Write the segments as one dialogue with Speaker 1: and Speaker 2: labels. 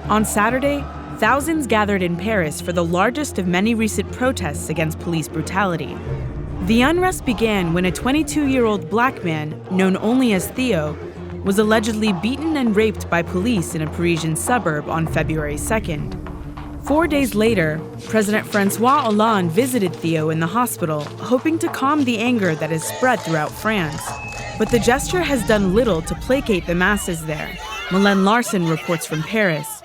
Speaker 1: On Saturday, thousands gathered in Paris for the largest of many recent protests against police brutality. The unrest began when a 22-year-old black man, known only as Theo, was allegedly beaten and raped by police in a Parisian suburb on February 2nd. 4 days later, President François Hollande visited Theo in the hospital, hoping to calm the anger that has spread throughout France. But the gesture has done little to placate the masses there. Mylène Larson reports from Paris.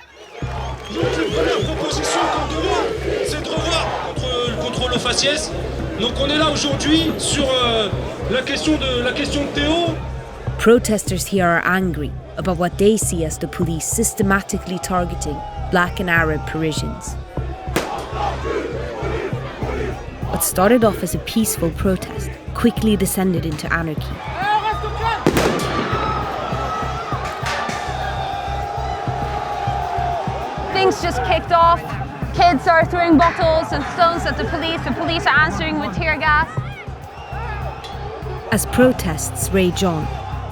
Speaker 2: Première proposition qu'on demande, c'est de revoir contre le contrôle aux faciès. Donc on est là aujourd'hui sur la question de Théo.
Speaker 3: Protesters here are angry about what they see as the police systematically targeting Black and Arab Parisians. What started off as a peaceful protest quickly descended into anarchy.
Speaker 4: Things just kicked off. Kids are throwing bottles and stones at the police are answering with tear gas.
Speaker 3: As protests rage on,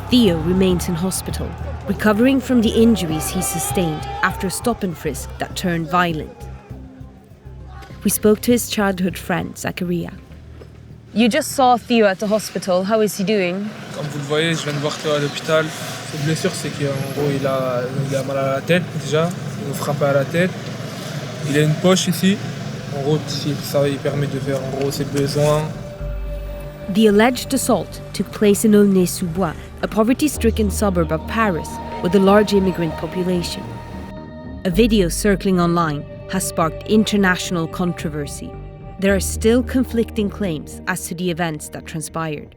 Speaker 3: Theo remains in hospital, recovering from the injuries he sustained after a stop-and-frisk that turned violent. We spoke to his childhood friend, Zakaria. You just saw Theo at the hospital. How is he doing?
Speaker 5: Comme vous le voyez, je viens de voir Théo à l'hôpital. Sa blessure, c'est qu'en gros, il a mal à la tête déjà. Il nous frappe à la tête. Il a une poche ici. En gros, ça il permet de faire en gros ses besoins.
Speaker 3: The alleged assault took place in Aulnay-sous-Bois, a poverty-stricken suburb of Paris with a large immigrant population. A video circling online has sparked international controversy. There are still conflicting claims as to the events that transpired.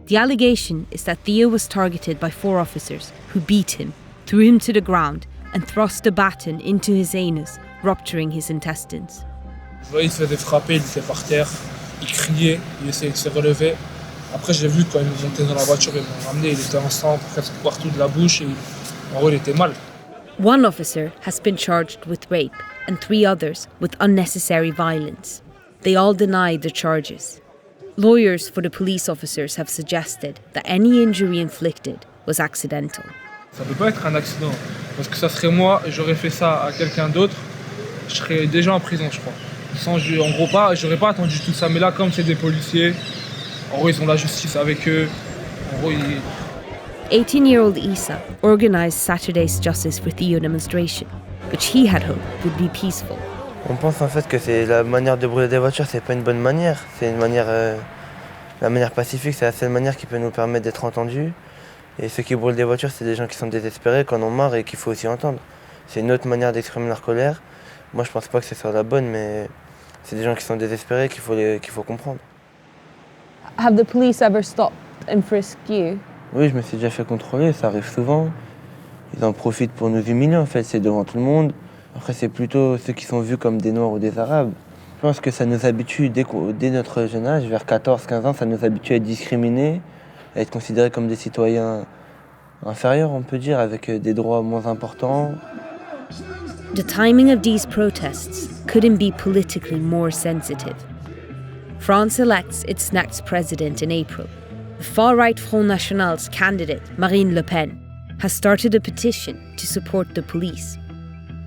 Speaker 3: The allegation is that Theo was targeted by 4 officers who beat him, threw him to the ground, and thrust a baton into his anus, rupturing his intestines.
Speaker 5: Je voyais, il se faisait frapper, il était par terre, il criait, il essayait de se relever. Après, j'ai vu quand ils nous montaient dans la voiture, ils m'ont ramené, il était en sang presque partout de la bouche et en gros, il était mal.
Speaker 3: One officer has been charged with rape and 3 others with unnecessary violence. They all denied the charges. Lawyers for the police officers have suggested that any injury inflicted was accidental.
Speaker 5: Ça peut pas être un accident, parce que ça serait moi et j'aurais fait ça à quelqu'un d'autre, je serais déjà en prison, je crois. En gros, j'aurais pas attendu tout ça, mais là, comme c'est des policiers, en gros, ils ont la justice avec eux. En gros,
Speaker 3: 18-year-old Issa organised Saturday's Justice for Theo demonstration, which he had hoped would be peaceful.
Speaker 6: On pense en fait que c'est la manière de brûler des voitures, c'est pas une bonne manière. C'est une manière, la manière pacifique, c'est la seule manière qui peut nous permettre d'être entendus. Et ceux qui brûlent des voitures, c'est des gens qui sont désespérés, qui en ont marre et qu'il faut aussi entendre. C'est une autre manière d'exprimer leur colère. Moi, je pense pas que ce soit la bonne, mais c'est des gens qui sont désespérés qu'il faut comprendre.
Speaker 4: Have the police ever stopped and frisked you?
Speaker 6: Oui, je me suis déjà fait contrôler, ça arrive souvent. Ils en profitent pour nous humilier, en fait, c'est devant tout le monde. Après, c'est plutôt ceux qui sont vus comme des Noirs ou des Arabes. Je pense que ça nous habitue, dès notre jeune âge, vers 14-15 ans, ça nous habitue à être discriminés, à être considérés comme des citoyens inférieurs, on peut dire, avec des droits moins importants.
Speaker 3: The timing of these protests couldn't be politically more sensitive. France elects its next president in April. The far-right Front National's candidate, Marine Le Pen, has started a petition to support the police.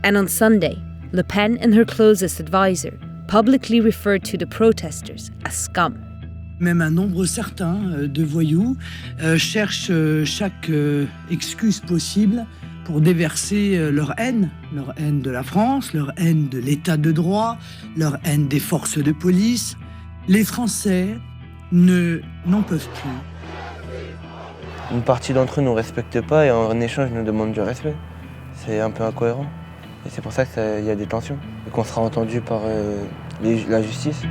Speaker 3: And on Sunday, Le Pen and her closest advisor publicly referred to the protesters as scum.
Speaker 7: Même un nombre certain de voyous cherchent chaque excuse possible pour déverser leur haine de la France, leur haine de l'état de droit, leur haine des forces de police. Les Français n'en peuvent plus.
Speaker 6: Une partie d'entre eux ne nous respectent pas et en échange nous demandent du respect. C'est un peu incohérent. Et c'est pour ça qu'il y a des tensions et qu'on sera entendu par la justice.